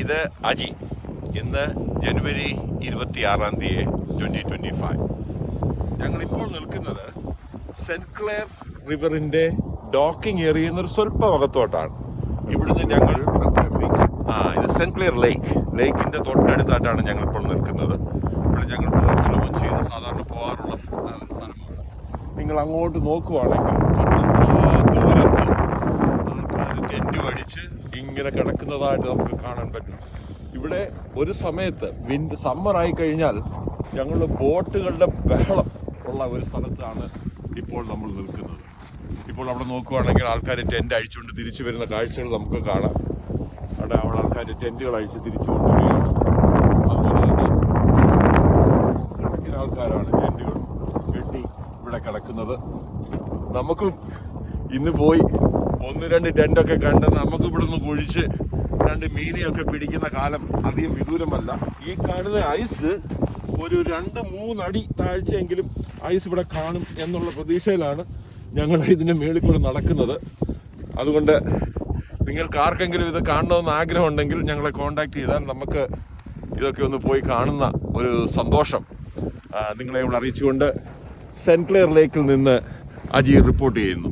ഇത് അജി. ഇന്ന് ജനുവരി 26 2025. ഞങ്ങളിപ്പോൾ നിൽക്കുന്നത് സെന്റ് ക്ലെയർ റിവറിന്റെ ഡോക്കിംഗ് ഏരിയ എന്നൊരു സ്വല്പ ഭാഗത്തോട്ടാണ്. ഇവിടുന്ന് ഞങ്ങൾ ഇത് സെന്റ് ക്ലെയർ ലേക്കിന്റെ തൊട്ടടുത്തായിട്ടാണ് ഞങ്ങളിപ്പോൾ നിൽക്കുന്നത്. ഇവിടെ ഞങ്ങൾ ബോട്ടിലൊന്നും ചെയ്ത് സാധാരണ പോകാറുള്ള ഒരു സ്ഥലമാണ്. നിങ്ങൾ അങ്ങോട്ട് നോക്കുവാണെങ്കിൽ ദൂരത്ത് ആൾക്കാർ ടെന്റ് അടിച്ച് ഇങ്ങനെ കിടക്കുന്നതായിട്ട് നമുക്ക് കാണാൻ പറ്റും. ഇവിടെ ഒരു സമയത്ത് സമ്മർ ആയി കഴിഞ്ഞാൽ ഞങ്ങളുടെ ബോട്ടുകളുടെ ബഹളം ഉള്ള ഒരു സ്ഥലത്താണ് ഇപ്പോൾ നമ്മൾ നിൽക്കുന്നത്. ഇപ്പോൾ അവിടെ നോക്കുവാണെങ്കിൽ ആൾക്കാർ ടെന്റ് അഴിച്ചുകൊണ്ട് തിരിച്ചു വരുന്ന കാഴ്ചകൾ നമുക്ക് കാണാം. അവിടെ ആൾക്കാർ ടെന്റുകൾ അഴിച്ച് തിരിച്ചു കൊണ്ടുവരികയാണ്. അതുപോലെ തന്നെ കണക്കിന് ആൾക്കാരാണ് ടെന്റുകൾ കെട്ടി ഇവിടെ കിടക്കുന്നത്. നമുക്കും ഇന്ന് പോയി 1-2 ടെന്റൊക്കെ കണ്ട് നമുക്ക് ഇവിടെ നിന്ന് കുഴിച്ച് 2 മീനെയൊക്കെ പിടിക്കുന്ന കാലം അധികം വിദൂരമല്ല. ഈ കാണുന്ന ഐസ് ഒരു 2-3 അടി താഴ്ചയെങ്കിലും ഐസ് ഇവിടെ കാണും എന്നുള്ള പ്രതീക്ഷയിലാണ് ഞങ്ങൾ ഇതിൻ്റെ മേളിൽ കൂടെ നടക്കുന്നത്. അതുകൊണ്ട് നിങ്ങൾക്ക് ആർക്കെങ്കിലും ഇത് കാണണമെന്ന് ആഗ്രഹമുണ്ടെങ്കിൽ ഞങ്ങളെ കോൺടാക്ട് ചെയ്താൽ നമുക്ക് ഇതൊക്കെ ഒന്ന് പോയി കാണുന്ന ഒരു സന്തോഷം നിങ്ങളെ ഇവിടെ അറിയിച്ചുകൊണ്ട് സെന്റ് ക്ലെയർ ലേക്കിൽ നിന്ന് അജി റിപ്പോർട്ട് ചെയ്യുന്നു.